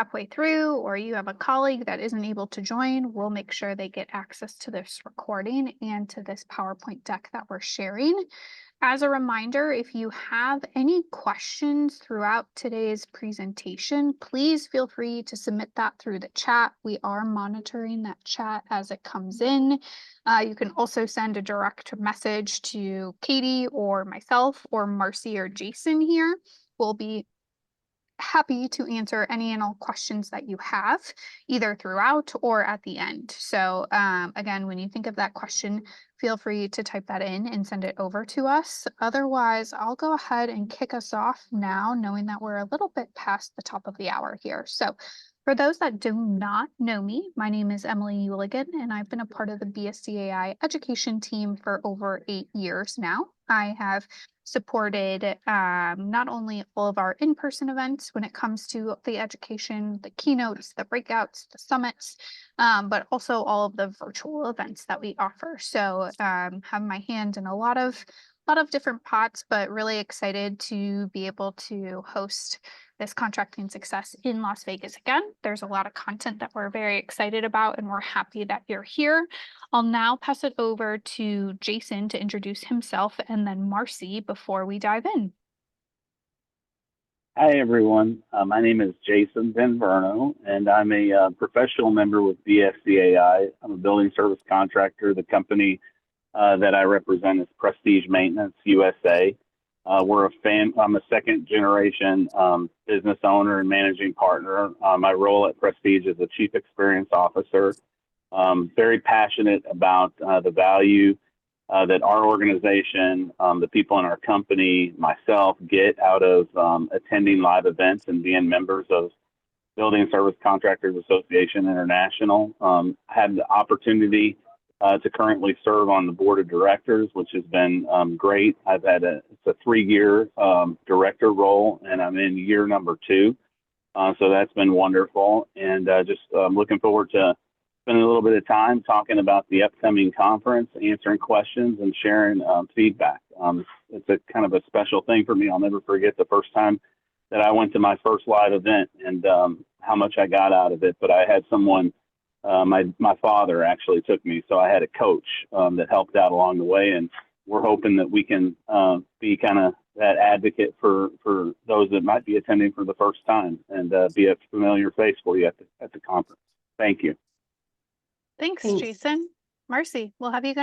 halfway through, or you have a colleague that isn't able to join, we'll make sure they get access to this recording and to this PowerPoint deck that we're sharing. As a reminder, if you have any questions throughout today's presentation, please feel free to submit that through the chat. We are monitoring that chat as it comes in. You can also send a direct message to Katie or myself or Marcy or Jason here. We'll be happy to answer any and all questions that you have, either throughout or at the end. So again, when you think of that question, feel free to type that in and send it over to us. Otherwise, I'll go ahead and kick us off now, knowing that we're a little bit past the top of the hour here. So for those that do not know me, my name is Emily Uligan, and I've been a part of the BSCAI education team for over 8 years now. I have supported not only all of our in-person events when it comes to the education, the keynotes, the breakouts, the summits, but also all of the virtual events that we offer. So have my hand in a lot of different pots, but really excited to be able to host this contracting success in Las Vegas again. There's a lot of content that we're very excited about, and we're happy that you're here. I'll now pass it over to Jason to introduce himself, and then Marcy before we dive in. Hi, everyone. My name is Jason Benverno, and I'm a professional member with BSCAI. I'm a building service contractor. The company that I represent is Prestige Maintenance USA. I'm a second generation business owner and managing partner. My role at Prestige is a chief experience officer. Very passionate about the value that our organization, the people in our company, myself get out of attending live events and being members of Building Service Contractors Association International. I had the opportunity to currently serve on the board of directors, which has been great. It's a 3-year director role, and I'm in year number 2. So that's been wonderful. And just looking forward to spending a little bit of time talking about the upcoming conference, answering questions, and sharing feedback. It's a kind of a special thing for me. I'll never forget the first time that I went to my first live event and how much I got out of it. But I had someone, my father actually took me, so I had a coach that helped out along the way, and we're hoping that we can be kind of that advocate for those that might be attending for the first time and be a familiar face for you at the conference. Thank you. Thanks, Jason. Marcy, we'll have you go.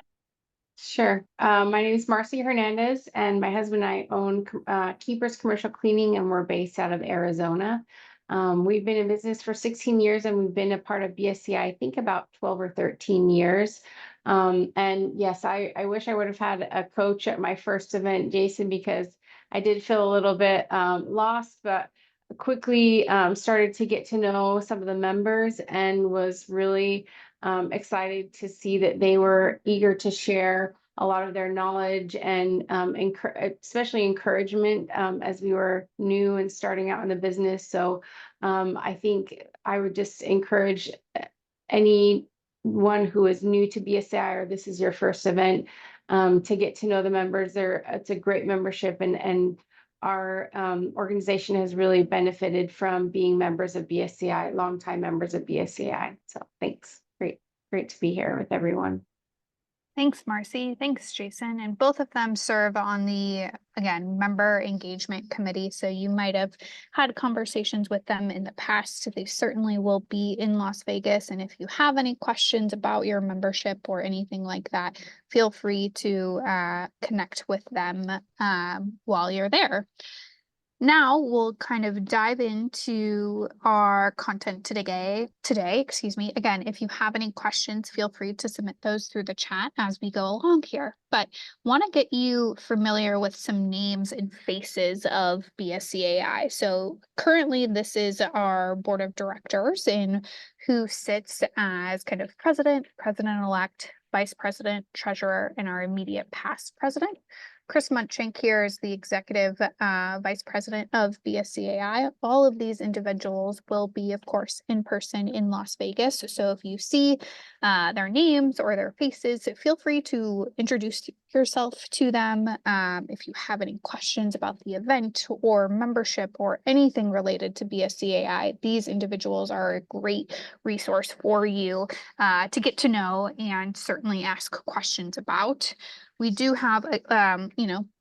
Sure. My name is Marcy Hernandez, and my husband and I own Keepers Commercial Cleaning, and we're based out of Arizona. We've been in business for 16 years, and we've been a part of BSCI, I think about 12 or 13 years. And yes, I wish I would have had a coach at my first event, Jason, because I did feel a little bit lost, but quickly started to get to know some of the members and was really excited to see that they were eager to share a lot of their knowledge and especially encouragement as we were new and starting out in the business. So I think I would just encourage anyone who is new to BSCI or this is your first event to get to know the members. It's a great membership, and our organization has really benefited from being members of BSCI, longtime members of BSCI. So thanks. Great to be here with everyone. Thanks, Marcy. Thanks, Jason. And both of them serve on the, again, member engagement committee. So you might have had conversations with them in the past. They certainly will be in Las Vegas. And if you have any questions about your membership or anything like that, feel free to connect with them while you're there. Now we'll kind of dive into our content today. Again, if you have any questions, feel free to submit those through the chat as we go along here. But want to get you familiar with some names and faces of BSCAI. So currently this is our board of directors, and who sits as kind of president, president-elect, vice president, treasurer, and our immediate past president. Chris Munchink here is the Executive Vice President of BSCAI. All of these individuals will be, of course, in person in Las Vegas. So if you see their names or their faces, feel free to introduce yourself to them. If you have any questions about the event or membership or anything related to BSCAI, these individuals are a great resource for you to get to know and certainly ask questions about. We do have,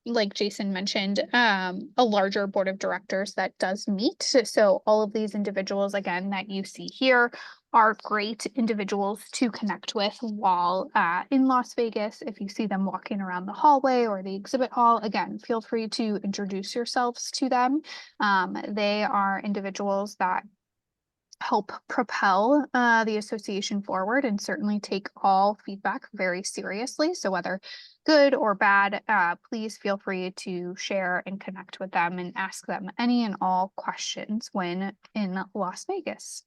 like Jason mentioned, a larger board of directors that does meet. So all of these individuals, again, that you see here are great individuals to connect with while in Las Vegas. If you see them walking around the hallway or the exhibit hall, again, feel free to introduce yourselves to them. They are individuals that help propel the association forward and certainly take all feedback very seriously. So whether good or bad, please feel free to share and connect with them and ask them any and all questions when in Las Vegas.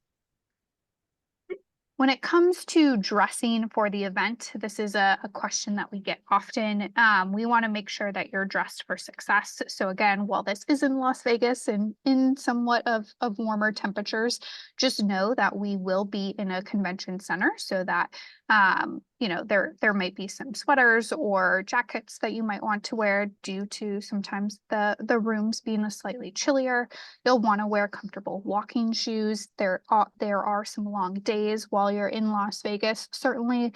When it comes to dressing for the event, this is a question that we get often. We want to make sure that you're dressed for success. So again, while this is in Las Vegas and in somewhat of warmer temperatures, just know that we will be in a convention center so that there might be some sweaters or jackets that you might want to wear due to sometimes the rooms being a slightly chillier. You'll want to wear comfortable walking shoes. There are some long days while you're in Las Vegas. Certainly,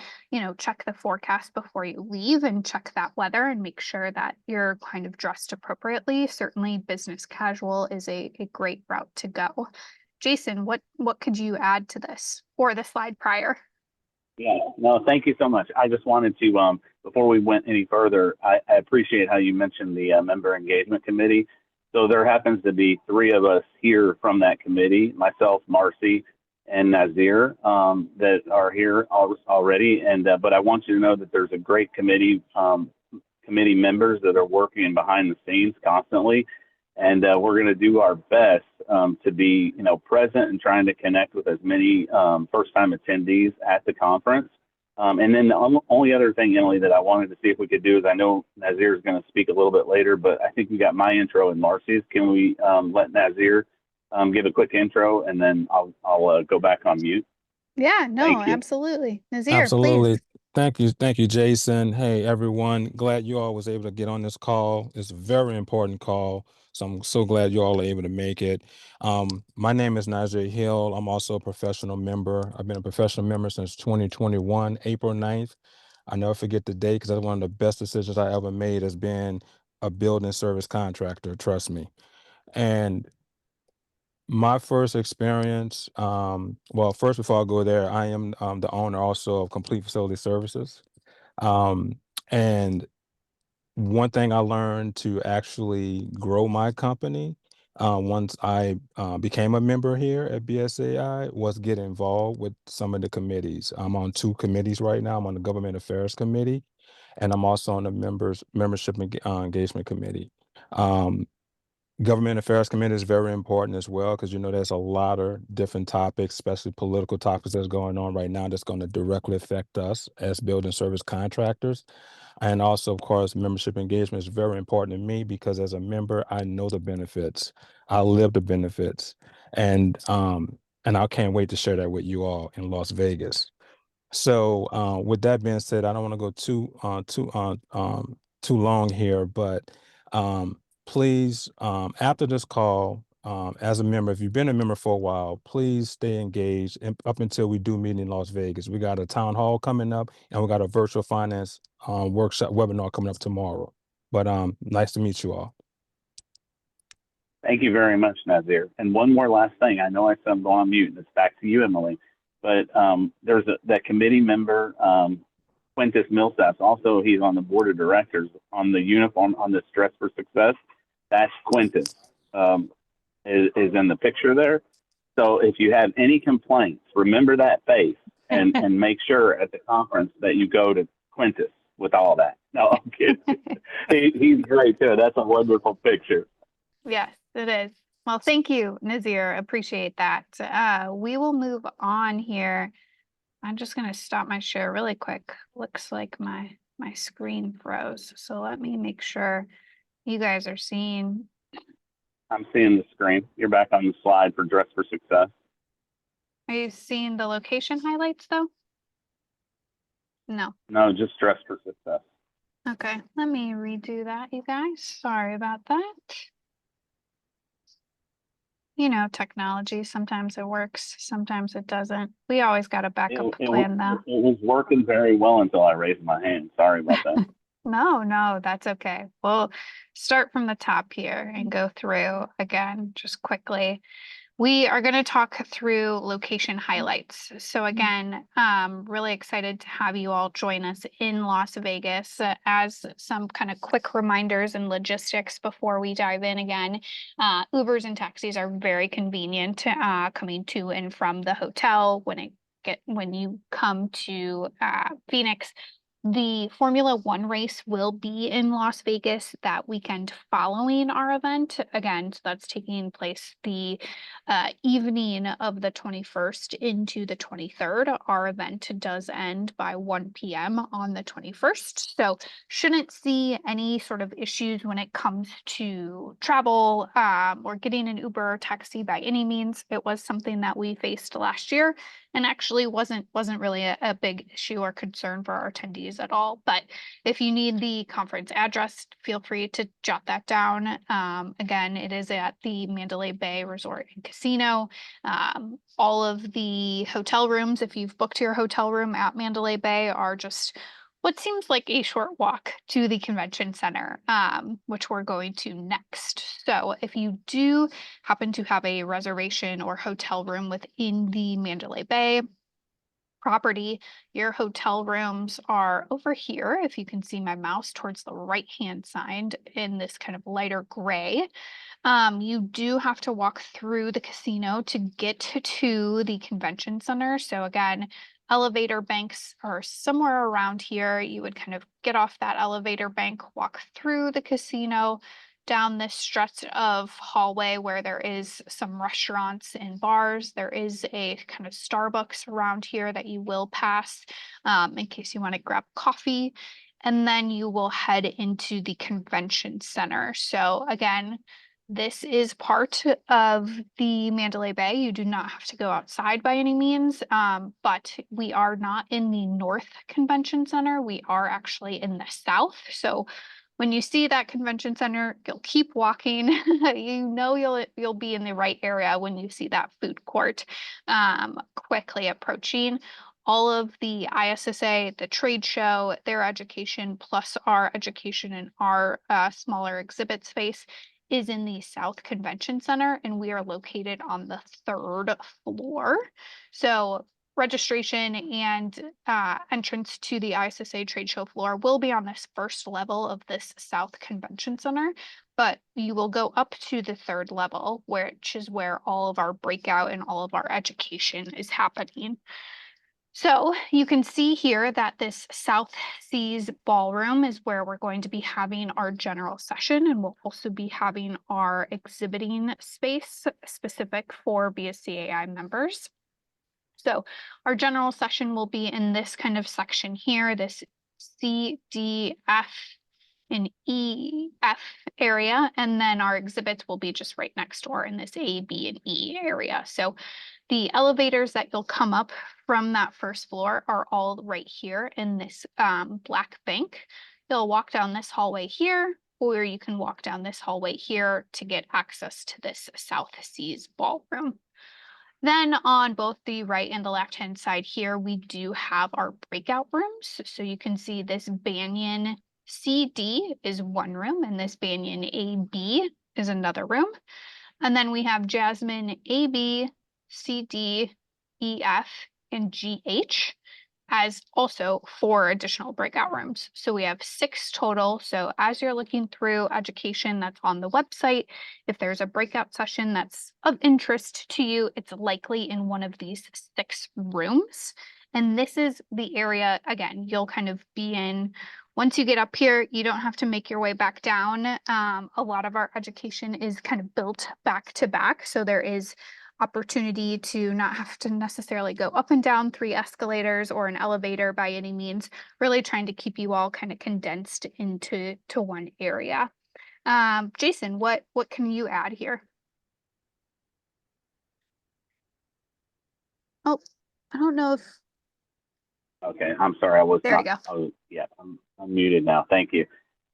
check the forecast before you leave and check that weather and make sure that you're kind of dressed appropriately. Certainly, business casual is a great route to go. Jason, what could you add to this or the slide prior? Yeah, no, thank you so much. I just wanted to, before we went any further, I appreciate how you mentioned the member engagement committee. So there happens to be 3 of us here from that committee, myself, Marcy, and Nazir, that are here already. And but I want you to know that there's a great committee members that are working behind the scenes constantly. And we're going to do our best to be, present and trying to connect with as many first-time attendees at the conference. And then the only other thing, Emily, that I wanted to see if we could do is, I know Nazir is going to speak a little bit later, but I think we got my intro and Marcy's. Can we let Nazir give a quick intro, and then I'll go back on mute? Yeah, no, absolutely. Nazir, absolutely. Please. Thank you, Jason. Hey, everyone. Glad you all was able to get on this call. It's a very important call. So I'm so glad you all are able to make it. My name is Nazir Hill. I'm also a professional member. I've been a professional member since 2021, April 9th. I never forget the day because that's one of the best decisions I ever made as being a building service contractor, trust me. And my first experience, well, first, before I go there, I am the owner also of Complete Facility Services. And one thing I learned to actually grow my company once I became a member here at BSAI was get involved with some of the committees. I'm on 2 committees right now. I'm on the Government Affairs Committee, and I'm also on the Membership Engagement Committee. Government Affairs Committee is very important as well, because there's a lot of different topics, especially political topics that's going on right now that's going to directly affect us as building service contractors. And also, of course, membership engagement is very important to me because as a member, I know the benefits. I live the benefits. And I can't wait to share that with you all in Las Vegas. So with that being said, I don't want to go too long here, but please, after this call, as a member, if you've been a member for a while, please stay engaged up until we do meet in Las Vegas. We got a town hall coming up, and we got a virtual finance workshop webinar coming up tomorrow. But nice to meet you all. Thank you very much, Nazir. And one more last thing. I know I said I'm going on mute, and it's back to you, Emily. But there's that committee member, Quintus Millsaps. Also, he's on the board of directors on the uniform on this Dress for Success. That's Quintus is in the picture there. So if you have any complaints, remember that face and make sure at the conference that you go to Quintus with all that. No, I'm kidding. He's great too. That's a wonderful picture. Yes, it is. Well, thank you, Nazir. Appreciate that. We will move on here. I'm just going to stop my share really quick. Looks like my My screen froze. So let me make sure you guys are seeing. I'm seeing the screen. You're back on the slide for Dress for Success. Are you seeing the location highlights though? No. No, just Dress for Success. Okay, let me redo that, you guys. Sorry about that. You know, technology, sometimes it works, sometimes it doesn't. We always got a backup plan though. It was working very well until I raised my hand. Sorry about that. No, that's okay. We'll start from the top here and go through again, just quickly. We are going to talk through location highlights. So again, really excited to have you all join us in Las Vegas. As some kind of quick reminders and logistics before we dive in again, Ubers and taxis are very convenient coming to and from the hotel when you come to Phoenix. The Formula One race will be in Las Vegas that weekend following our event. Again, so that's taking place the evening of the 21st into the 23rd. Our event does end by 1 p.m. on the 21st. So shouldn't see any sort of issues when it comes to travel or getting an Uber or taxi by any means. It was something that we faced last year and actually wasn't really a big issue or concern for our attendees at all. But if you need the conference address, feel free to jot that down. Again, it is at the Mandalay Bay Resort and Casino. All of the hotel rooms, if you've booked your hotel room at Mandalay Bay, are just what seems like a short walk to the convention center, which we're going to next. So if you do happen to have a reservation or hotel room within the Mandalay Bay property, your hotel rooms are over here. If you can see my mouse towards the right-hand side in this kind of lighter gray. You do have to walk through the casino to get to the convention center. So again, elevator banks are somewhere around here. You would kind of get off that elevator bank, walk through the casino, down this stretch of hallway where there is some restaurants and bars. There is a kind of Starbucks around here that you will pass in case you want to grab coffee. And then you will head into the convention center. So again, this is part of the Mandalay Bay. You do not have to go outside by any means, but we are not in the North Convention Center. We are actually in the South. So when you see that convention center, you'll keep walking. You know you'll be in the right area when you see that food court quickly approaching. All of the ISSA, the trade show, their education, plus our education and our smaller exhibit space is in the South Convention Center, and we are located on the 3rd floor. So registration and entrance to the ISSA trade show floor will be on this first level of this South Convention Center, but you will go up to the 3rd level, which is where all of our breakout and all of our education is happening. So you can see here that this South Seas Ballroom is where we're going to be having our general session, and we'll also be having our exhibiting space specific for BSCAI members. So our general session will be in this kind of section here, this C, D, F, and E, F area, and then our exhibits will be just right next door in this A, B, and E area. So the elevators that you'll come up from that first floor are all right here in this black bank. You'll walk down this hallway here, or you can walk down this hallway here to get access to this South Seas Ballroom. Then on both the right and the left-hand side here, we do have our breakout rooms. So you can see this Banyan CD is one room, and this Banyan AB is another room. And then we have Jasmine AB, CD, EF, and GH as also 4 additional breakout rooms. So we have 6 total. So as you're looking through education that's on the website, if there's a breakout session that's of interest to you, it's likely in one of these 6 rooms. And this is the area, again, you'll kind of be in. Once you get up here, you don't have to make your way back down. A lot of our education is kind of built back to back. So there is opportunity to not have to necessarily go up and down 3 escalators or an elevator by any means, really trying to keep you all kind of condensed into one area. Jason, what can you add here? Oh, I don't know if Okay, I'm sorry. there you go. Yeah, I'm muted now. Thank you.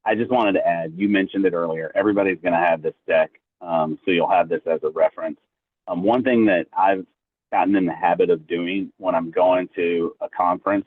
I just wanted to add, you mentioned it earlier, everybody's going to have this deck, so you'll have this as a reference. One thing that I've gotten in the habit of doing when I'm going to a conference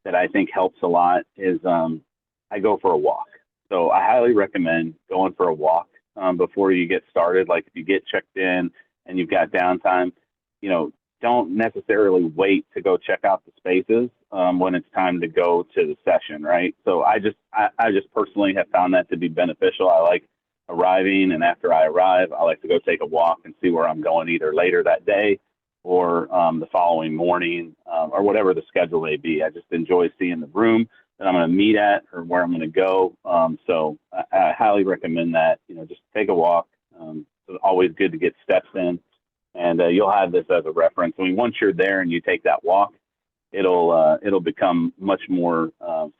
that I think helps a lot is I go for a walk. So I highly recommend going for a walk before you get started. Like if you get checked in and you've got downtime, you know, don't necessarily wait to go check out the spaces when it's time to go to the session, right? So I just personally have found that to be beneficial. I like arriving, and after I arrive, I like to go take a walk and see where I'm going either later that day or the following morning or whatever the schedule may be. I just enjoy seeing the room that I'm going to meet at or where I'm going to go. So I highly recommend that. You know, just take a walk. It's always good to get steps in. And you'll have this as a reference. I mean, once you're there and you take that walk, it'll become much more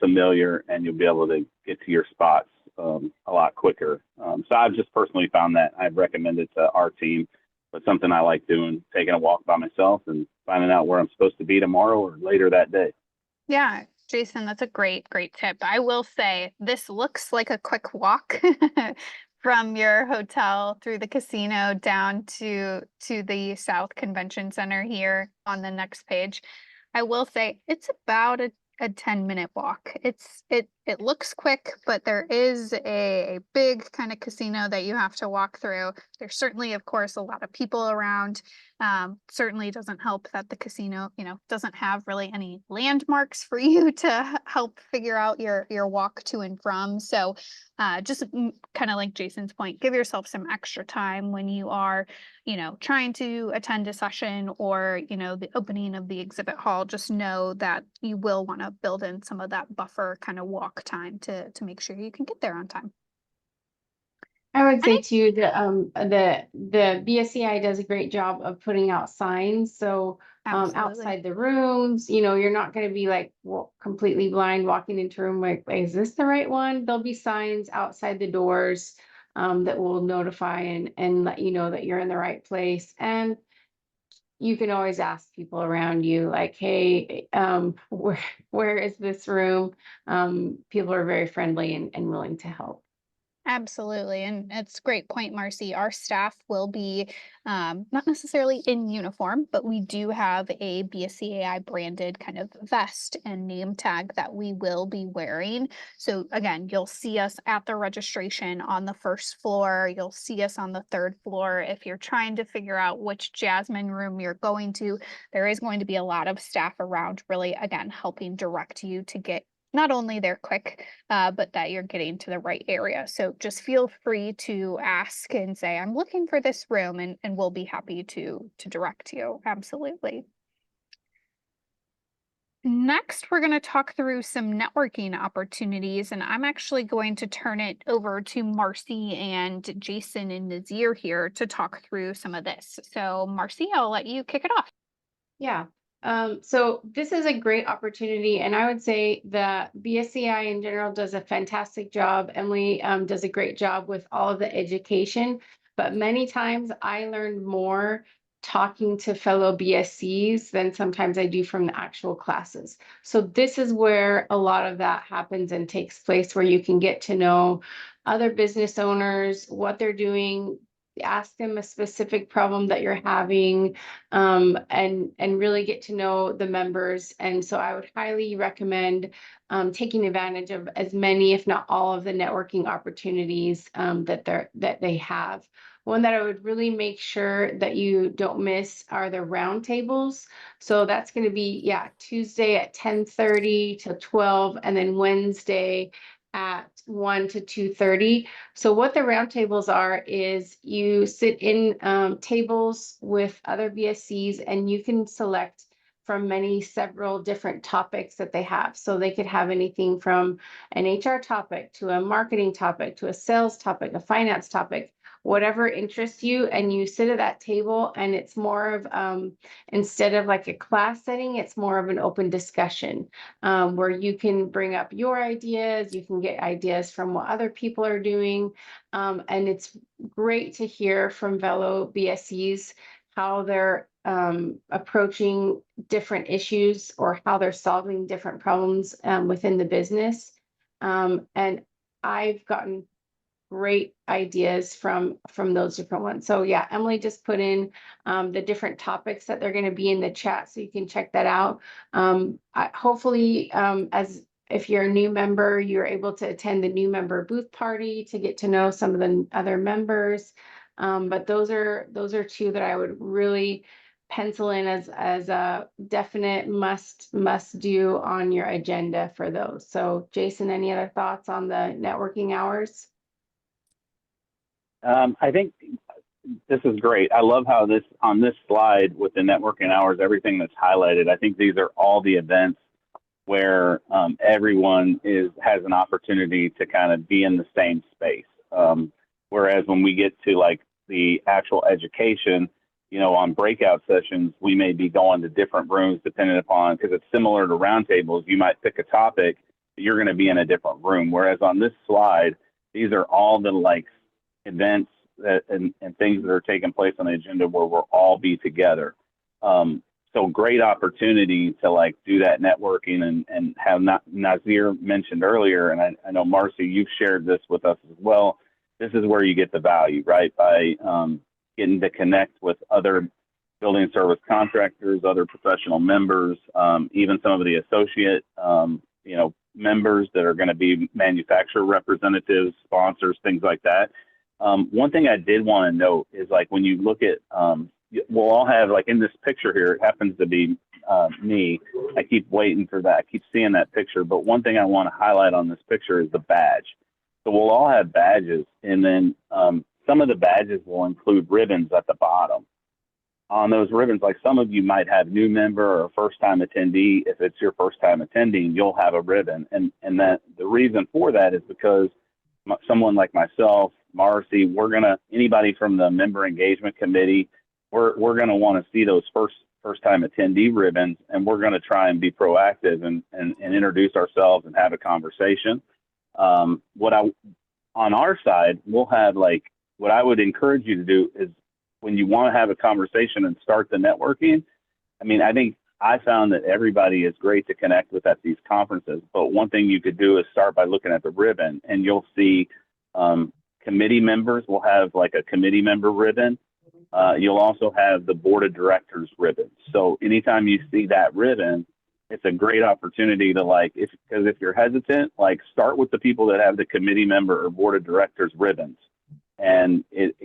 familiar, and you'll be able to get to your spots a lot quicker. So I've just personally found that I've recommended to our team, but something I like doing, taking a walk by myself and finding out where I'm supposed to be tomorrow or later that day. Yeah, Jason, that's a great tip. I will say this looks like a quick walk from your hotel through the casino down to the South Convention Center here on the next page. I will say it's about a 10-minute walk. It looks quick, but there is a big kind of casino that you have to walk through. There's certainly, of course, a lot of people around. Certainly doesn't help that the casino, doesn't have really any landmarks for you to help figure out your walk to and from. So just kind of like Jason's point, give yourself some extra time when you are, trying to attend a session or, the opening of the exhibit hall. Just know that you will want to build in some of that buffer kind of walk time to make sure you can get there on time. I would say too, the BSCI does a great job of putting out signs. So outside the rooms, you're not going to be like completely blind walking into a room like, is this the right one? There'll be signs outside the doors that will notify and let you know that you're in the right place. And you can always ask people around you, like, hey, where is this room? People are very friendly and willing to help. Absolutely. And it's a great point, Marcy. Our staff will be not necessarily in uniform, but we do have a BSCAI branded kind of vest and name tag that we will be wearing. So again, you'll see us at the registration on the first floor. You'll see us on the third floor. If you're trying to figure out which Jasmine room you're going to, there is going to be a lot of staff around, really, again, helping direct you to get not only there quick, but that you're getting to the right area. So just feel free to ask and say, I'm looking for this room, and we'll be happy to direct you. Absolutely. Next, we're going to talk through some networking opportunities, and I'm actually going to turn it over to Marcy and Jason and Nazir here to talk through some of this. So Marcy, I'll let you kick it off. Yeah. So this is a great opportunity, and I would say that BSCI in general does a fantastic job. Emily does a great job with all of the education, but many times I learned more talking to fellow BSCs than sometimes I do from the actual classes. So this is where a lot of that happens and takes place, where you can get to know other business owners, what they're doing, ask them a specific problem that you're having, and really get to know the members. And so I would highly recommend taking advantage of as many, if not all, of the networking opportunities that they have. One that I would really make sure that you don't miss are the roundtables. So that's going to be, Tuesday at 10:30 to 12, and then Wednesday at 1 to 2:30. So what the roundtables are is you sit in tables with other BSCs, and you can select from several different topics that they have. So they could have anything from an HR topic to a marketing topic to a sales topic, a finance topic, whatever interests you, and you sit at that table, and it's more of, instead of like a class setting, it's more of an open discussion, where you can bring up your ideas, you can get ideas from what other people are doing. And it's great to hear from fellow BSCs how they're approaching different issues or how they're solving different problems within the business. And I've gotten great ideas from those different ones. So yeah, Emily just put in the different topics that they're going to be in the chat, so you can check that out. Hopefully, as if you're a new member, you're able to attend the new member booth party to get to know some of the other members. But those are two that I would really pencil in as a definite must do on your agenda for those. So Jason, any other thoughts on the networking hours? I think this is great. I love how on this slide with the networking hours, everything that's highlighted. I think these are all the events where everyone has an opportunity to kind of be in the same space. Whereas when we get to like the actual education, on breakout sessions, we may be going to different rooms depending upon, because it's similar to roundtables. You might pick a topic, but you're going to be in a different room. Whereas on this slide, these are all the like events and things that are taking place on the agenda where we'll all be together. So great opportunity to like do that networking and have Nazir mentioned earlier, and I know Marcy, you've shared this with us as well. This is where you get the value, right? By getting to connect with other building service contractors, other professional members, even some of the associate, members that are going to be manufacturer representatives, sponsors, things like that. One thing I did want to note is like when you look at, we'll all have like in this picture here, it happens to be me. I keep waiting for that. I keep seeing that picture. But one thing I want to highlight on this picture is the badge. So we'll all have badges, and then some of the badges will include ribbons at the bottom. On those ribbons, like some of you might have new member or a first-time attendee. If it's your first time attending, you'll have a ribbon. And that the reason for that is because someone like myself, Marcy, anybody from the member engagement committee, we're going to want to see those first time attendee ribbons, and we're going to try and be proactive and introduce ourselves and have a conversation. On our side, we'll have like, what I would encourage you to do is when you want to have a conversation and start the networking, I think I found that everybody is great to connect with at these conferences, but one thing you could do is start by looking at the ribbon, and you'll see committee members will have like a committee member ribbon. You'll also have the board of directors ribbon. So anytime you see that ribbon, it's a great opportunity to because if you're hesitant, like start with the people that have the committee member or board of directors ribbons. And it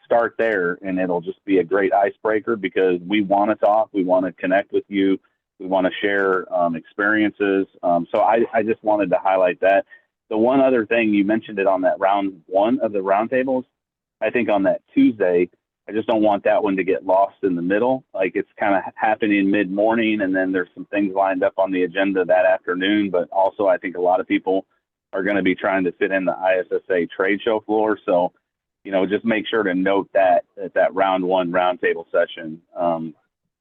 start there, and it'll just be a great icebreaker because we want to talk, we want to connect with you, we want to share experiences. So I just wanted to highlight that. The one other thing, you mentioned it on that round one of the roundtables. I think on that Tuesday, I just don't want that one to get lost in the middle. Like it's kind of happening mid-morning, and then there's some things lined up on the agenda that afternoon. But also, I think a lot of people are going to be trying to fit in the ISSA trade show floor. So, just make sure to note that round one roundtable session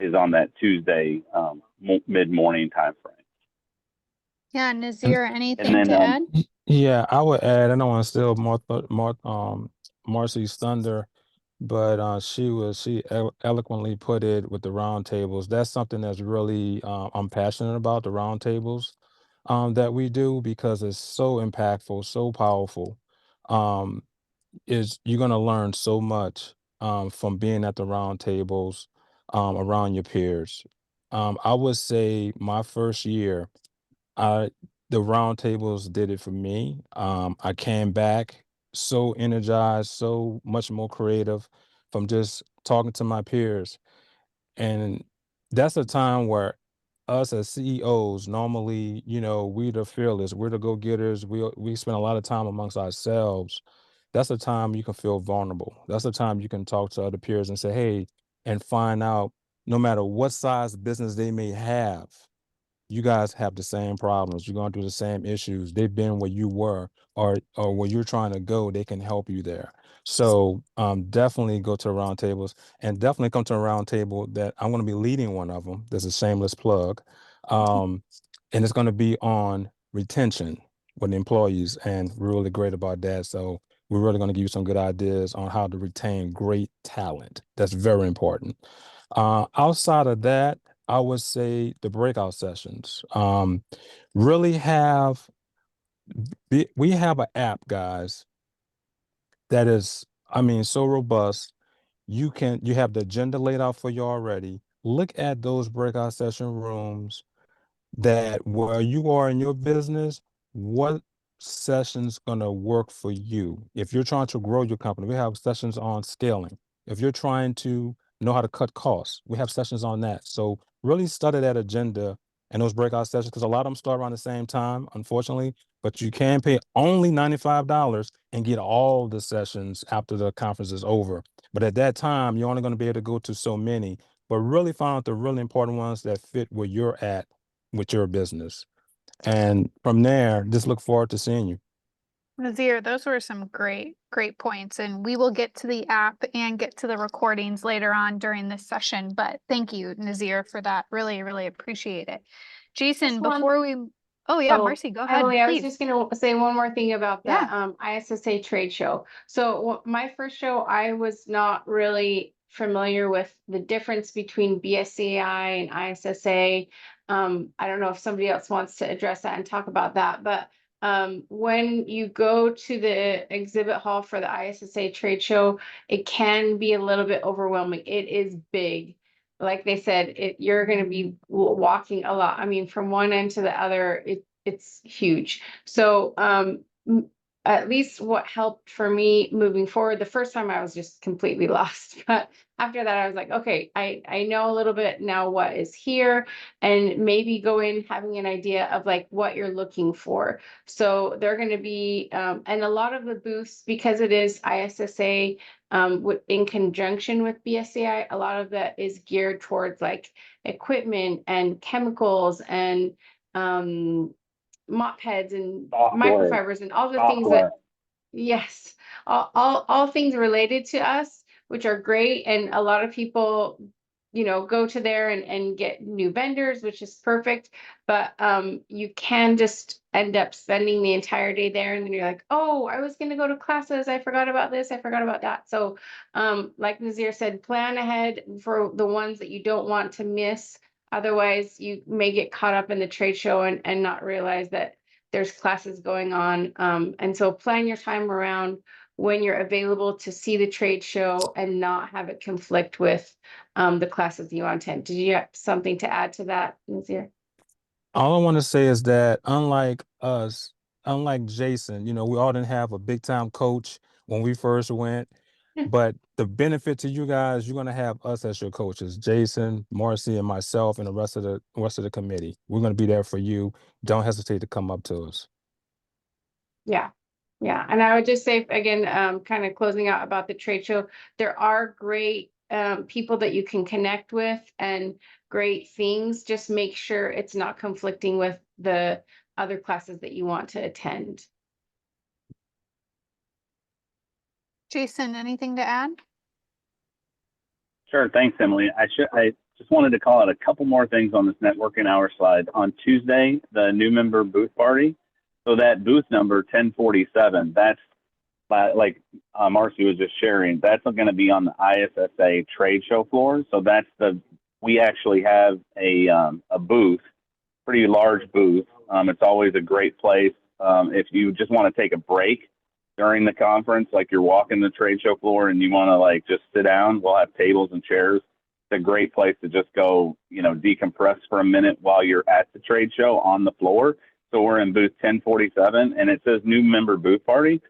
is on that Tuesday mid-morning time frame. Yeah, Nazir, anything then, to add? Yeah, I would add, I don't want to steal Marcy's thunder, but she eloquently put it with the roundtables. That's something that's really I'm passionate about, the roundtables that we do, because it's so impactful, so powerful. Is you're gonna learn so much from being at the roundtables around your peers. I would say my first year, the roundtables did it for me. I came back so energized, so much more creative from just talking to my peers. And that's a time where us as CEOs, normally, we're the fearless, we're the go-getters, we spend a lot of time amongst ourselves. That's a time you can feel vulnerable. That's a time you can talk to other peers and say, hey, and find out no matter what size business they may have, you guys have the same problems. You're going through the same issues. They've been where you were or where you're trying to go. They can help you there. So definitely go to roundtables, and definitely come to a roundtable that I'm going to be leading one of them. There's a shameless plug. And it's going to be on retention with the employees, and we're really great about that. So we're really going to give you some good ideas on how to retain great talent. That's very important. Outside of that, I would say the breakout sessions. Really have we have an app, guys, that is, I mean, so robust. You have the agenda laid out for you already. Look at those breakout session rooms that where you are in your business, what session's gonna work for you. If you're trying to grow your company, we have sessions on scaling. If you're trying to know how to cut costs, we have sessions on that. So really study that agenda and those breakout sessions, because a lot of them start around the same time, unfortunately, but you can pay only $95 and get all the sessions after the conference is over. But at that time, you're only going to be able to go to so many, but really find out the really important ones that fit where you're at with your business. And from there, just look forward to seeing you. Nazir, those were some great points, and we will get to the app and get to the recordings later on during this session. But thank you, Nazir, for that. Really appreciate it. Jason, Just one- before we, oh yeah, Oh, Marcy, go ahead, Emily, I was please. just gonna say one more thing about the Yeah. ISSA trade show. So my first show, I was not really familiar with the difference between BSCI and ISSA. I don't know if somebody else wants to address that and talk about that, but when you go to the exhibit hall for the ISSA trade show, it can be a little bit overwhelming. It is big. Like they said, you're going to be walking a lot. I mean, from one end to the other, it's huge. So at least what helped for me moving forward, the first time I was just completely lost, but after that I was like, okay, I know a little bit now what is here, and maybe go in having an idea of like what you're looking for. So they're going to be and a lot of the booths, because it is ISSA in conjunction with BSCI, a lot of that is geared towards like equipment and chemicals and mop heads and microfibers and all the things that, yes, all things related to us, which are great. And a lot of people, go to there and get new vendors, which is perfect. But you can just end up spending the entire day there, and then you're like, oh, I was gonna go to classes, I forgot about this, I forgot about that. So like Nazir said, plan ahead for the ones that you don't want to miss. Otherwise, you may get caught up in the trade show and not realize that there's classes going on. And so plan your time around when you're available to see the trade show and not have it conflict with the classes you want to attend. Did you have something to add to that, Nazir? All I want to say is that unlike us, unlike Jason, we all didn't have a big time coach when we first went. But the benefit to you guys, you're gonna have us as your coaches, Jason, Marcy, and myself, and the rest of the committee. We're gonna be there for you. Don't hesitate to come up to us. Yeah. Yeah. And I would just say again, kind of closing out about the trade show, there are great people that you can connect with and great things. Just make sure it's not conflicting with the other classes that you want to attend. Jason, anything to add? Sure. Thanks, Emily. I just wanted to call out a couple more things on this networking hour slide. On Tuesday, the new member booth party. So that booth number 1047, that's like Marcy was just sharing, that's going to be on the ISSA trade show floor. So we actually have a booth, pretty large booth. It's always a great place. If you just want to take a break during the conference, like you're walking the trade show floor and you want to like just sit down, we'll have tables and chairs. It's a great place to just go, decompress for a minute while you're at the trade show on the floor. So we're in booth 1047 and it says new member booth party.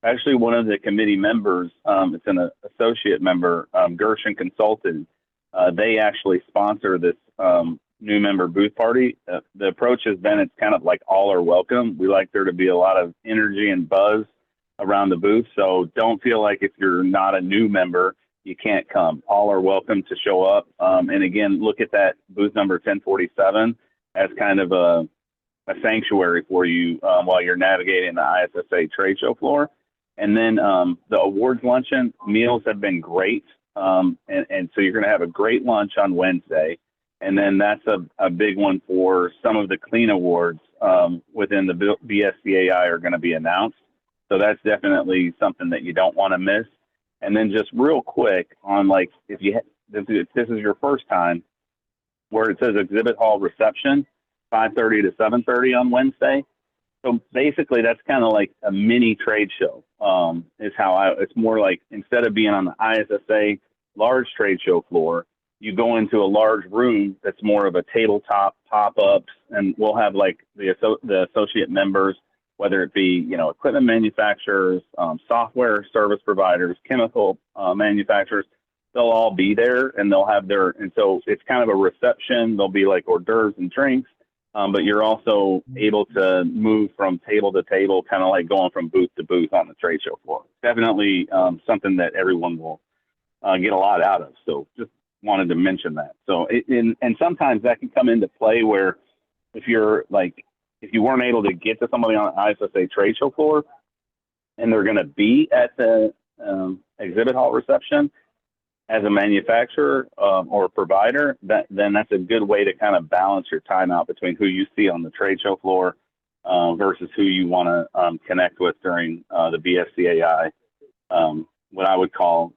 Actually, one of the committee members, it's an associate member, Gershon Consulting. They actually sponsor this new member booth party. The approach has been, it's kind of like all are welcome. We like there to be a lot of energy and buzz around the booth. So don't feel like if you're not a new member, you can't come. All are welcome to show up. And again, look at that booth number 1047 as kind of a sanctuary for you while you're navigating the ISSA trade show floor. And then the awards luncheon meals have been great. And so you're going to have a great lunch on Wednesday. And then that's a big one for some of the clean awards within the BSCAI are going to be announced. So that's definitely something that you don't want to miss. And then just real quick on like, if this is your first time, where it says exhibit hall reception, 5:30 to 7:30 on Wednesday. So basically, that's kind of like a mini trade show. It's more like instead of being on the ISSA large trade show floor, you go into a large room that's more of a tabletop pop-ups, and we'll have like the associate members, whether it be, you know, equipment manufacturers, software service providers, chemical manufacturers. They'll all be there, and they'll have and so it's kind of a reception. There'll be like hors d'oeuvres and drinks. But you're also able to move from table to table, kind of like going from booth to booth on the trade show floor. Definitely something that everyone will get a lot out of. So just wanted to mention that. So and sometimes that can come into play where if you weren't able to get to somebody on the ISSA trade show floor and they're going to be at the exhibit hall reception, as a manufacturer or a provider, then that's a good way to kind of balance your time out between who you see on the trade show floor versus who you want to connect with during the BSCAI, what I would call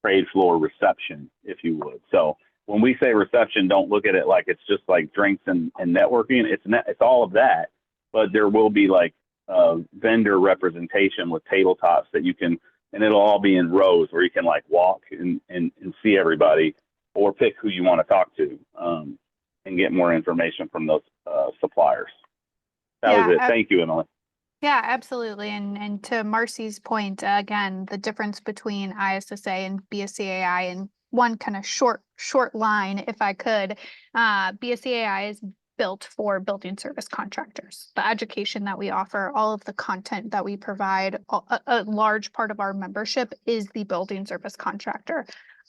trade floor reception, if you would. So when we say reception, don't look at it like it's just like drinks and networking. It's all of that, but there will be like vendor representation with tabletops that you can, and it'll all be in rows where you can like walk and see everybody or pick who you want to talk to and get more information from those suppliers. That was it. Thank you, Emily. Yeah, absolutely. And to Marcy's point, again, the difference between ISSA and BSCAI in one kind of short line, if I could, BSCAI is built for building service contractors. The education that we offer, all of the content that we provide, a large part of our membership is the building service contractor.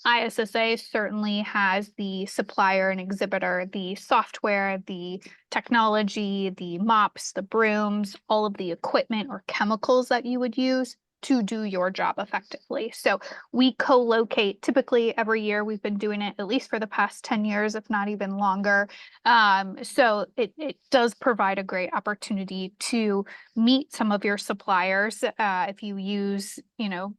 ISSA certainly has the supplier and exhibitor, the software, the technology, the mops, the brooms, all of the equipment or chemicals that you would use to do your job effectively. So we co-locate typically every year. We've been doing it at least for the past 10 years, if not even longer. So it does provide a great opportunity to meet some of your suppliers if you use, you know,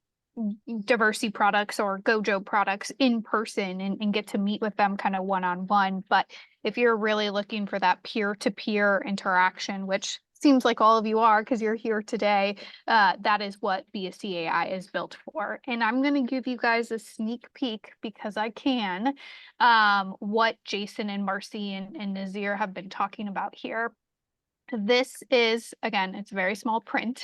Diversity products or Gojo products in person and get to meet with them kind of one-on-one. But if you're really looking for that peer-to-peer interaction, which seems like all of you are because you're here today, that is what BSCAI is built for. And I'm going to give you guys a sneak peek because I can, what Jason and Marcy and Nazir have been talking about here. This is, again, it's very small print,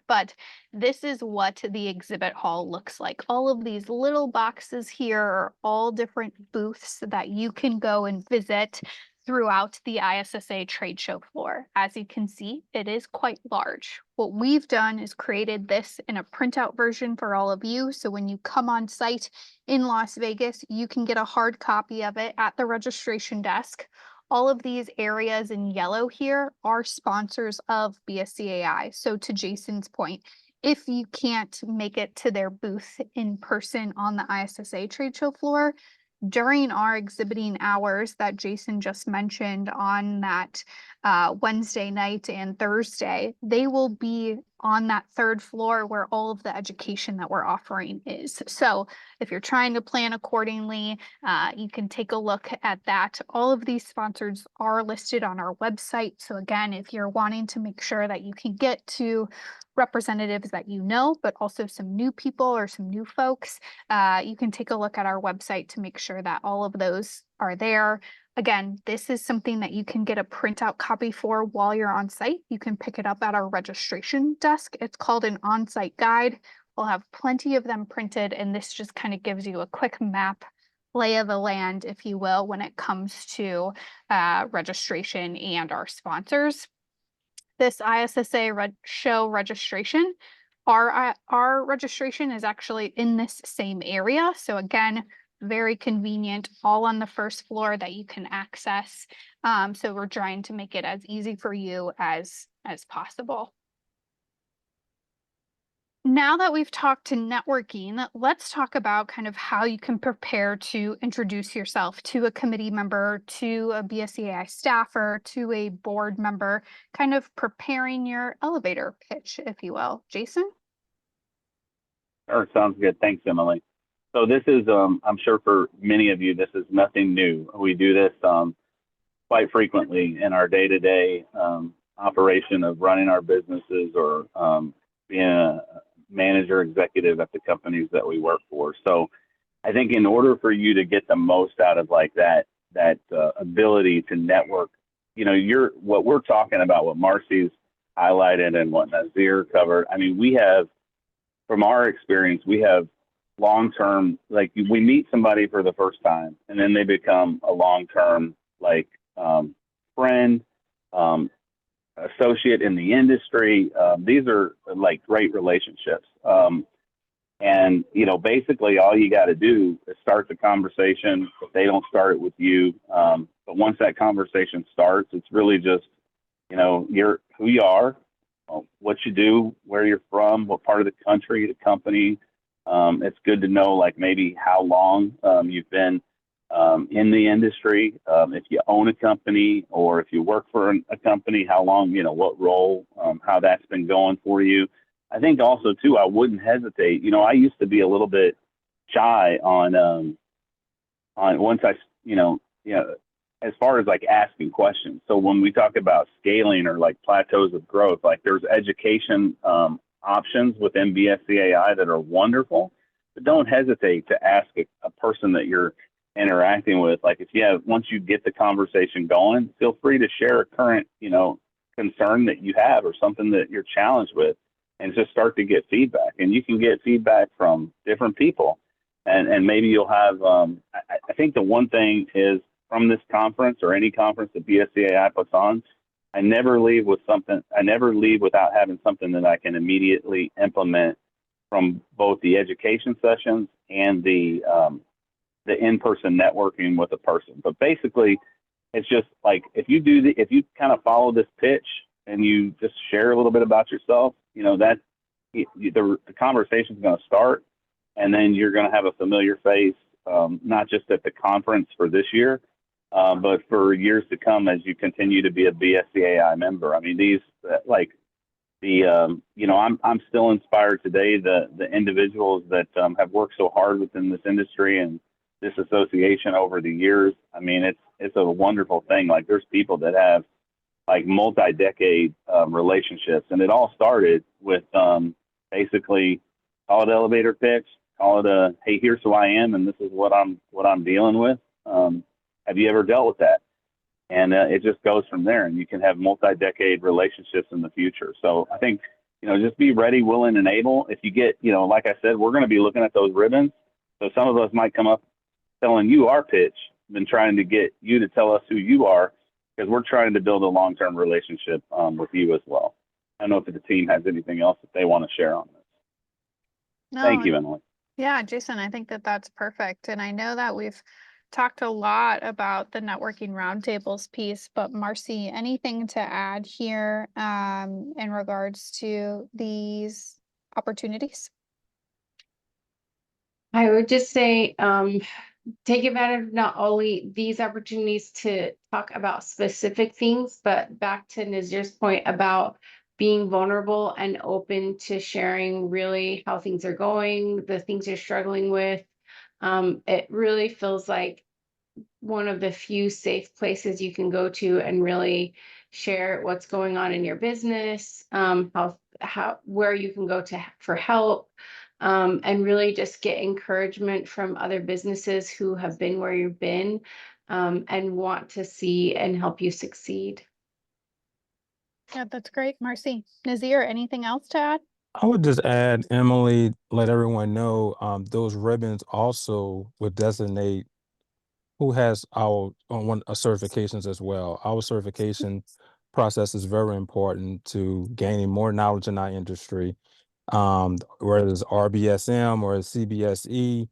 but this is what the exhibit hall looks like. All of these little boxes here are all different booths that you can go and visit throughout the ISSA trade show floor. As you can see, it is quite large. What we've done is created this in a printout version for all of you. So when you come on site in Las Vegas, you can get a hard copy of it at the registration desk. All of these areas in yellow here are sponsors of BSCAI. So to Jason's point, if you can't make it to their booth in person on the ISSA trade show floor, during our exhibiting hours that Jason just mentioned on that Wednesday night and Thursday, they will be on that third floor where all of the education that we're offering is. So if you're trying to plan accordingly, you can take a look at that. All of these sponsors are listed on our website. So again, if you're wanting to make sure that you can get to representatives that you know, but also some new people or some new folks, you can take a look at our website to make sure that all of those are there. Again, this is something that you can get a printout copy for while you're on site. You can pick it up at our registration desk. It's called an on-site guide. We'll have plenty of them printed, and this just kind of gives you a quick map, lay of the land, if you will, when it comes to registration and our sponsors. This ISSA show registration, our registration is actually in this same area. So again, very convenient, all on the first floor that you can access. So we're trying to make it as easy for you as possible. Now that we've talked to networking, let's talk about kind of how you can prepare to introduce yourself to a committee member, to a BSCAI staffer, to a board member, kind of preparing your elevator pitch, if you will. Jason? Sure, sounds good. Thanks, Emily. So this is, I'm sure for many of you, this is nothing new. We do this quite frequently in our day-to-day operation of running our businesses or being a manager executive at the companies that we work for. So I think in order for you to get the most out of like that ability to network, you know, what we're talking about, what Marcy's highlighted and what Nazir covered. I mean, we have, from our experience, we have long-term, like we meet somebody for the first time and then they become a long-term like friend, associate in the industry. These are like great relationships. And, you know, basically all you got to do is start the conversation. If they don't start it with you. But once that conversation starts, it's really just, you know, who you are, what you do, where you're from, what part of the country, the company. It's good to know like maybe how long you've been in the industry, if you own a company or if you work for a company, how long, you know, what role, how that's been going for you. I think also too, I wouldn't hesitate. You know, I used to be a little bit shy on once I, you know, as far as like asking questions. So when we talk about scaling or like plateaus of growth, like there's education options within BSCAI that are wonderful, but don't hesitate to ask a person that you're interacting with. Like if you have, once you get the conversation going, feel free to share a current, you know, concern that you have or something that you're challenged with and just start to get feedback. And you can get feedback from different people. And maybe you'll have, I think the one thing is from this conference or any conference that BSCAI puts on, I never leave without having something that I can immediately implement from both the education sessions and the in-person networking with a person. But basically, it's just like if you kind of follow this pitch and you just share a little bit about yourself, you know, that the conversation is going to start, and then you're going to have a familiar face, not just at the conference for this year, but for years to come as you continue to be a BSCAI member. I mean, you know, I'm still inspired today. The individuals that have worked so hard within this industry and this association over the years. I mean, it's a wonderful thing. Like there's people that have like multi-decade relationships, and it all started with basically call it elevator pitch, call it a, hey, here's who I am, and this is what I'm dealing with. Have you ever dealt with that? And it just goes from there, and you can have multi-decade relationships in the future. So I think, you know, just be ready, willing, and able. If you get, you know, like I said, we're going to be looking at those ribbons. So some of us might come up telling you our pitch, than trying to get you to tell us who you are, because we're trying to build a long-term relationship with you as well. I don't know if the team has anything else that they want to share on this. No, Thank you, Emily. yeah, Jason, I think that that's perfect. And I know that we've talked a lot about the networking roundtables piece, but Marcy, anything to add here in regards to these opportunities? I would just say, take advantage of not only these opportunities to talk about specific things, but back to Nazir's point about being vulnerable and open to sharing really how things are going, the things you're struggling with. It really feels like one of the few safe places you can go to and really share what's going on in your business, where you can go to for help. And really just get encouragement from other businesses who have been where you've been, and want to see and help you succeed. Yeah, that's great. Marcy, Nazir, anything else to add? I would just add, Emily, let everyone know those ribbons also would designate who has our certifications as well. Our certification process is very important to gaining more knowledge in our industry. Whether it's RBSM or CBSE,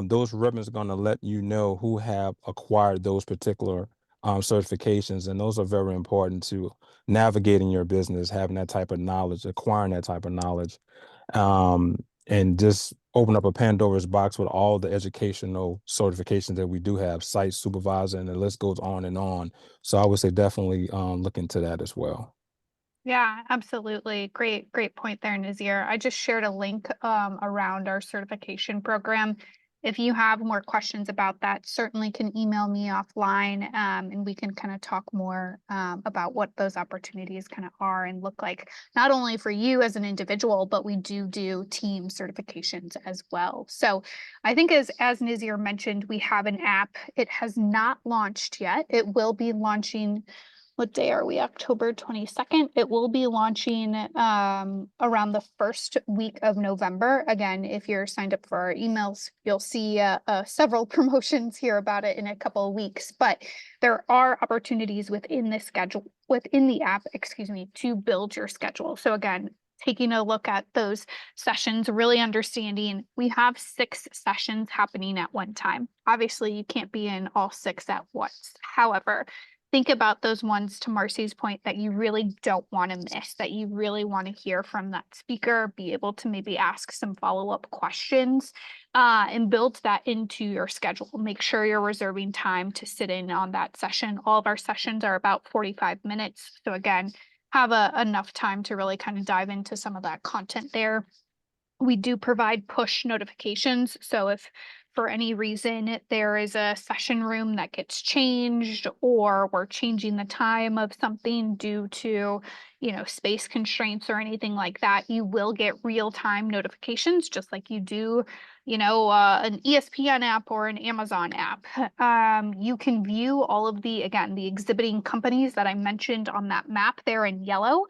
those ribbons are going to let you know who have acquired those particular certifications, and those are very important to navigating your business, having that type of knowledge, acquiring that type of knowledge. And just open up a Pandora's box with all the educational certifications that we do have, site supervisor, and the list goes on and on. So I would say definitely look into that as well. Yeah, absolutely. Great point there, Nazir. I just shared a link around our certification program. If you have more questions about that, certainly can email me offline, and we can kind of talk more about what those opportunities kind of are and look like, not only for you as an individual, but we do team certifications as well. So I think as Nazir mentioned, we have an app. It has not launched yet. It will be launching. What day are we? October 22nd. It will be launching around the first week of November. Again, if you're signed up for our emails, you'll see several promotions here about it in a couple of weeks. But there are opportunities within the app, excuse me, to build your schedule. So again, taking a look at those sessions, really understanding we have 6 sessions happening at one time. Obviously, you can't be in all 6 at once. However, think about those ones, to Marcy's point, that you really don't want to miss, that you really want to hear from that speaker, be able to maybe ask some follow-up questions, and build that into your schedule. Make sure you're reserving time to sit in on that session. All of our sessions are about 45 minutes. So again, have enough time to really kind of dive into some of that content there. We do provide push notifications. So if for any reason there is a session room that gets changed, or we're changing the time of something due to, space constraints or anything like that, you will get real-time notifications, just like you do, an ESPN app or an Amazon app. You can view all of the exhibiting companies that I mentioned on that map there in yellow.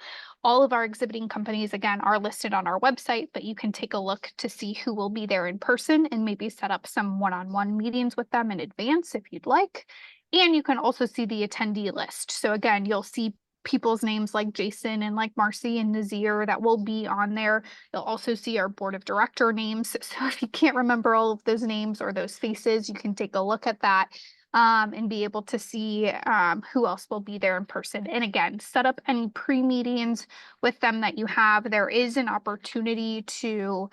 All of our exhibiting companies, again, are listed on our website, but you can take a look to see who will be there in person and maybe set up some one-on-one meetings with them in advance if you'd like. And you can also see the attendee list. So again, you'll see people's names like Jason and like Marcy and Nazir that will be on there. You'll also see our board of director names. So if you can't remember all of those names or those faces, you can take a look at that. And be able to see who else will be there in person. And again, set up any pre-meetings with them that you have. There is an opportunity to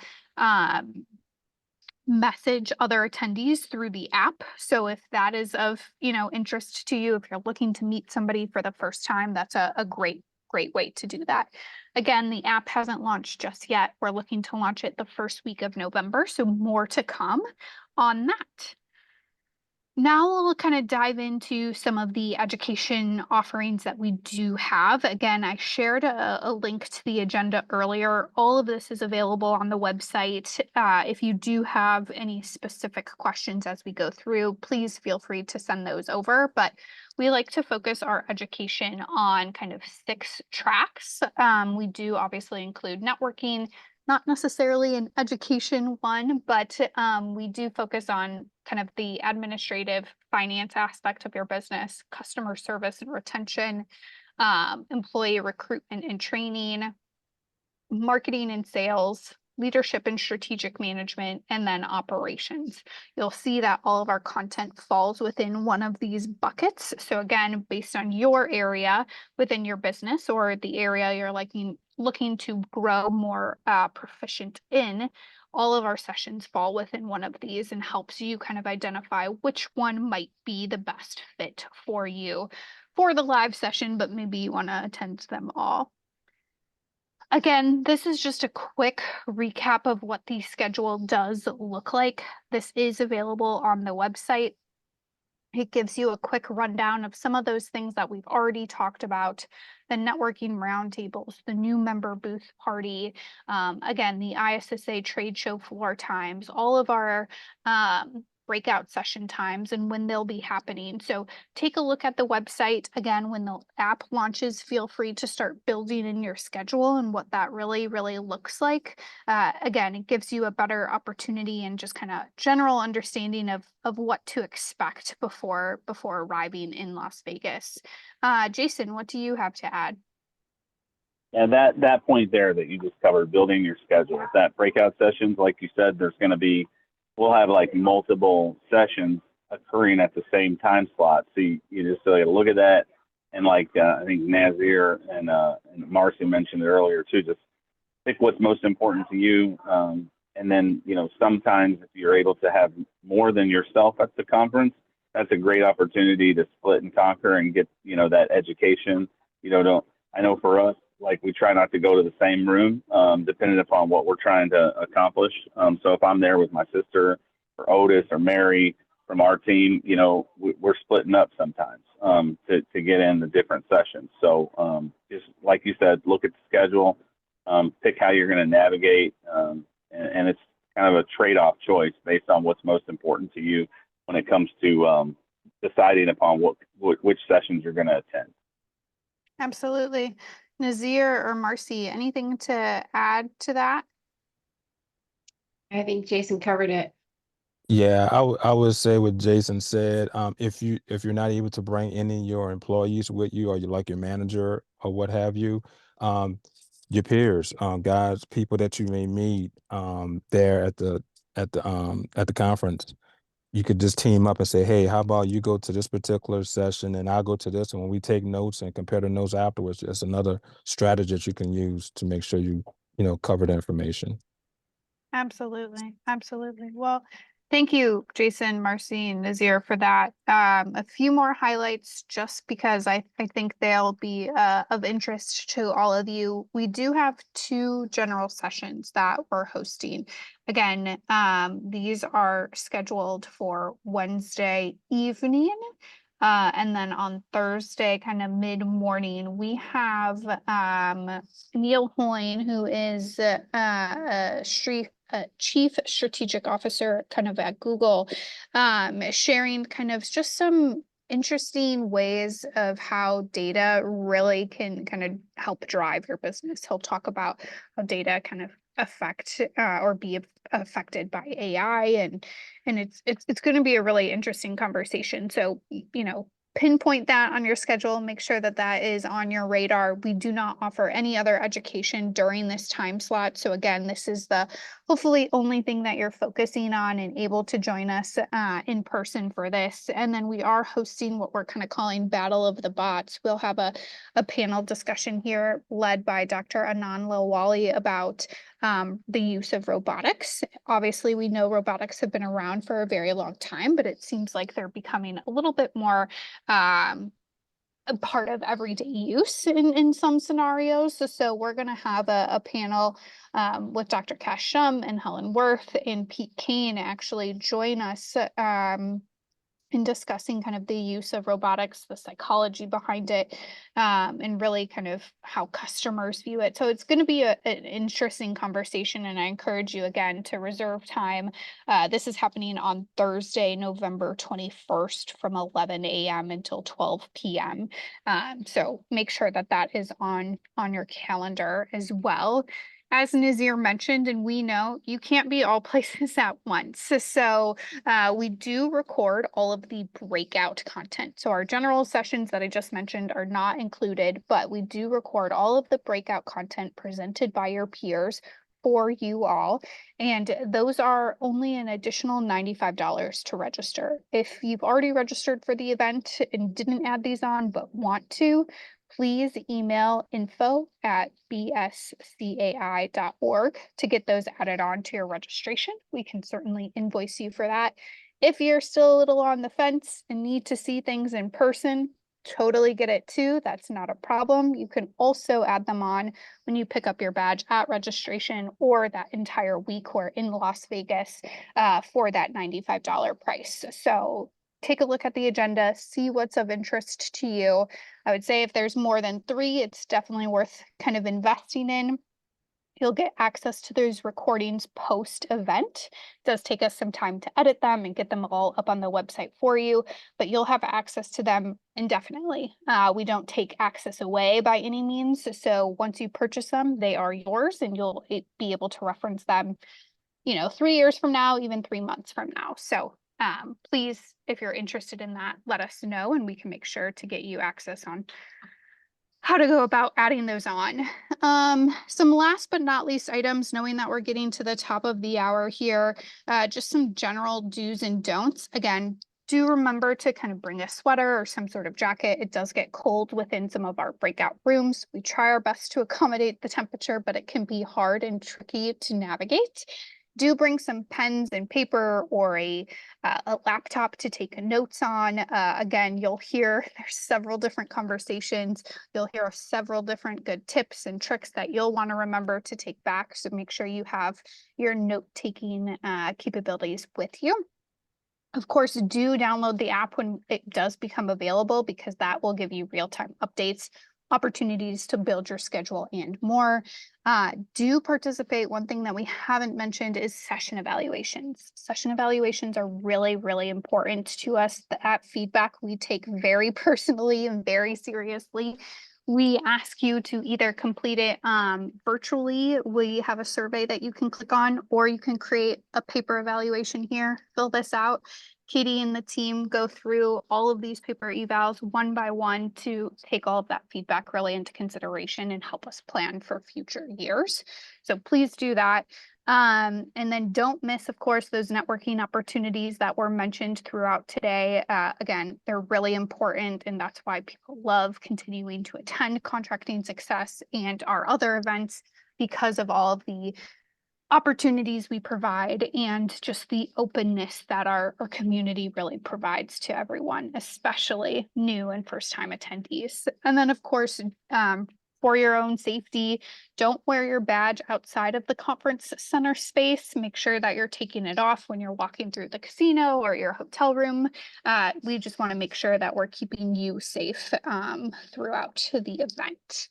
message other attendees through the app. So if that is of interest to you, if you're looking to meet somebody for the first time, that's a great way to do that. Again, the app hasn't launched just yet. We're looking to launch it the first week of November, so more to come on that. Now we'll kind of dive into some of the education offerings that we do have. Again, I shared a link to the agenda earlier. All of this is available on the website. If you do have any specific questions as we go through, please feel free to send those over. But we like to focus our education on kind of 6 tracks. We do obviously include networking, not necessarily an education one, but we do focus on kind of the administrative finance aspect of your business, customer service and retention, employee recruitment and training, marketing and sales, leadership and strategic management, and then operations. You'll see that all of our content falls within one of these buckets. So again, based on your area within your business or the area you're looking to grow more proficient in, all of our sessions fall within one of these and helps you kind of identify which one might be the best fit for you for the live session, but maybe you want to attend them all. Again, this is just a quick recap of what the schedule does look like. This is available on the website. It gives you a quick rundown of some of those things that we've already talked about: the networking roundtables, the new member booth party, again, the ISSA trade show floor times, all of our breakout session times and when they'll be happening. So take a look at the website. Again, when the app launches, feel free to start building in your schedule and what that really looks like. Again, it gives you a better opportunity and just kind of general understanding of what to expect before arriving in Las Vegas. Jason, what do you have to add? And that point there that you just covered, building your schedule, that breakout sessions, like you said, we'll have like multiple sessions occurring at the same time slot. So you just look at that, and like I think Nazir and Marcy mentioned it earlier too, just pick what's most important to you. And then, sometimes if you're able to have more than yourself at the conference, that's a great opportunity to split and conquer and get, that education. I know for us, like we try not to go to the same room, depending upon what we're trying to accomplish. So if I'm there with my sister or Otis or Mary from our team, we're splitting up sometimes to get in the different sessions. So just like you said, look at the schedule, pick how you're going to navigate, and it's kind of a trade-off choice based on what's most important to you when it comes to deciding upon which sessions you're going to attend. Absolutely. Nazir or Marcy, anything to add to that? I think Jason covered it. Yeah, I would say what Jason said. If you're not able to bring any of your employees with you, or you like your manager or what have you, your peers, guys, people that you may meet there at the conference, you could just team up and say, hey, how about you go to this particular session and I'll go to this, and when we take notes and compare the notes afterwards, it's another strategy that you can use to make sure you cover the information. Absolutely. Absolutely. Well, thank you, Jason, Marcy, and Nazir for that. A few more highlights just because I think they'll be of interest to all of you. We do have 2 general sessions that we're hosting. Again, these are scheduled for Wednesday evening. And then on Thursday, kind of mid-morning, we have Neil Hoyne, who is Chief Strategic Officer kind of at Google, sharing kind of just some interesting ways of how data really can kind of help drive your business. He'll talk about how data kind of affect or be affected by AI, and it's going to be a really interesting conversation. So, pinpoint that on your schedule, make sure that that is on your radar. We do not offer any other education during this time slot. So again, this is the hopefully only thing that you're focusing on and able to join us in person for this. And then we are hosting what we're kind of calling Battle of the Bots. We'll have a panel discussion here led by Dr. Anand Lawali about the use of robotics. Obviously, we know robotics have been around for a very long time, but it seems like they're becoming a little bit more a part of everyday use in some scenarios. So we're going to have a panel with Dr. Cash Shum and Helen Worth and Pete Kane actually join us in discussing kind of the use of robotics, the psychology behind it, and really kind of how customers view it. So it's going to be an interesting conversation, and I encourage you again to reserve time. This is happening on Thursday, November 21st from 11 a.m. until 12 p.m. So make sure that that is on your calendar as well. As Nazir mentioned, and we know you can't be all places at once. So we do record all of the breakout content. So our general sessions that I just mentioned are not included, but we do record all of the breakout content presented by your peers for you all. And those are only an additional $95 to register. If you've already registered for the event and didn't add these on, but want to, please email info@bscai.org to get those added on to your registration. We can certainly invoice you for that. If you're still a little on the fence and need to see things in person, totally get it too. That's not a problem. You can also add them on when you pick up your badge at registration or that entire week we're in Las Vegas for that $95 price. So take a look at the agenda, see what's of interest to you. I would say if there's more than 3, it's definitely worth kind of investing in. You'll get access to those recordings post-event. It does take us some time to edit them and get them all up on the website for you, but you'll have access to them indefinitely. We don't take access away by any means. So once you purchase them, they are yours, and you'll be able to reference them, 3 years from now, even 3 months from now. So please, if you're interested in that, let us know, and we can make sure to get you access on how to go about adding those on. Some last but not least items, knowing that we're getting to the top of the hour here, just some general do's and don'ts. Again, do remember to kind of bring a sweater or some sort of jacket. It does get cold within some of our breakout rooms. We try our best to accommodate the temperature, but it can be hard and tricky to navigate. Do bring some pens and paper or a laptop to take notes on. Again, you'll hear there's several different conversations. You'll hear several different good tips and tricks that you'll want to remember to take back. So make sure you have your note-taking capabilities with you. Of course, do download the app when it does become available, because that will give you real-time updates, opportunities to build your schedule, and more. Do participate. One thing that we haven't mentioned is session evaluations. Session evaluations are really, really important to us. That feedback we take very personally and very seriously. We ask you to either complete it virtually. We have a survey that you can click on, or you can create a paper evaluation here, fill this out. Katie and the team go through all of these paper evals one by one to take all of that feedback really into consideration and help us plan for future years. So please do that. And then don't miss, of course, those networking opportunities that were mentioned throughout today. Again, they're really important, and that's why people love continuing to attend Contracting Success and our other events, because of all of the opportunities we provide and just the openness that our community really provides to everyone, especially new and first-time attendees. And then, of course, for your own safety, don't wear your badge outside of the conference center space. Make sure that you're taking it off when you're walking through the casino or your hotel room. We just want to make sure that we're keeping you safe throughout the event.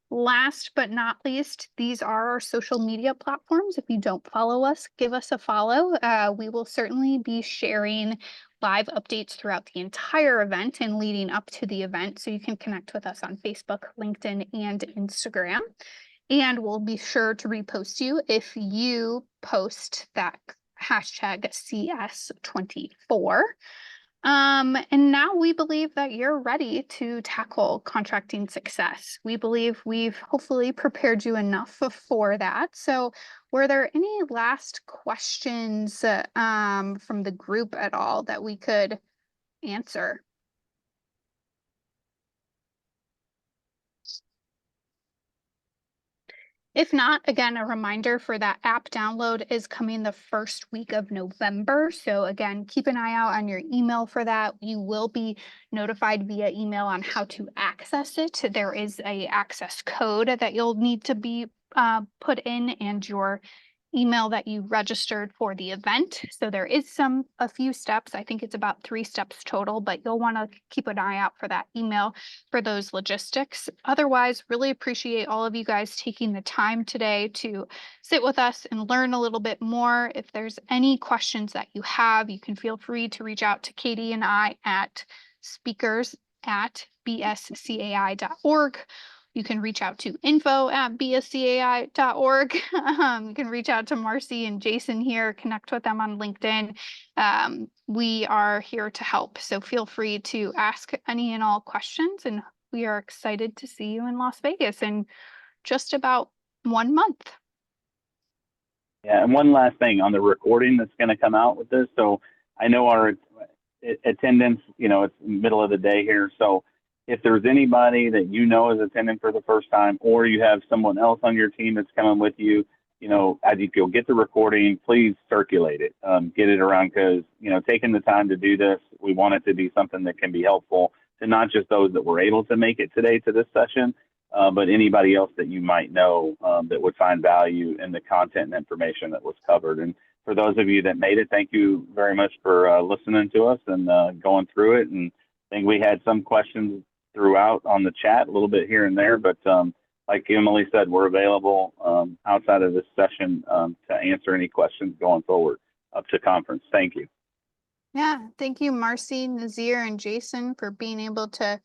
Last but not least, these are our social media platforms. If you don't follow us, give us a follow. We will certainly be sharing live updates throughout the entire event and leading up to the event. So you can connect with us on Facebook, LinkedIn, and Instagram. And we'll be sure to repost you if you post that hashtag CS24. And now we believe that you're ready to tackle Contracting Success. We believe we've hopefully prepared you enough for that. So were there any last questions from the group at all that we could answer? If not, again, a reminder for that app download is coming the first week of November. So again, keep an eye out on your email for that. You will be notified via email on how to access it. There is a access code that you'll need to be put in, and your email that you registered for the event. So there is a few steps. I think it's about 3 steps total, but you'll want to keep an eye out for that email for those logistics. Otherwise, really appreciate all of you guys taking the time today to sit with us and learn a little bit more. If there's any questions that you have, you can feel free to reach out to Katie and I at speakers@bscai.org. You can reach out to info@bscai.org. You can reach out to Marcy and Jason here, connect with them on LinkedIn. We are here to help. So feel free to ask any and all questions. And we are excited to see you in Las Vegas in just about 1 month. Yeah, and one last thing on the recording that's going to come out with this. So I know our attendance, it's middle of the day here. So if there's anybody that you know is attending for the first time, or you have someone else on your team that's coming with you, as you'll get the recording, please circulate it, get it around, because, taking the time to do this, we want it to be something that can be helpful to not just those that were able to make it today to this session, but anybody else that you might know that would find value in the content and information that was covered. And for those of you that made it, thank you very much for listening to us and going through it. And I think we had some questions throughout on the chat, a little bit here and there, but like Emily said, we're available outside of this session to answer any questions going forward up to conference. Thank you. Yeah, thank you, Marcy, Nazir, and Jason, for being able to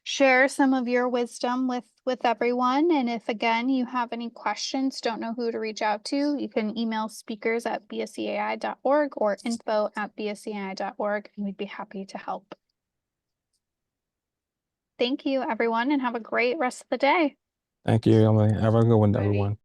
share some of your wisdom with everyone. And if, again, you have any questions, don't know who to reach out to, you can email speakers@bscai.org or info@bscai.org, and we'd be happy to help. Thank you, everyone, and have a great rest of the day. Thank you, Emily. Have a good one, everyone.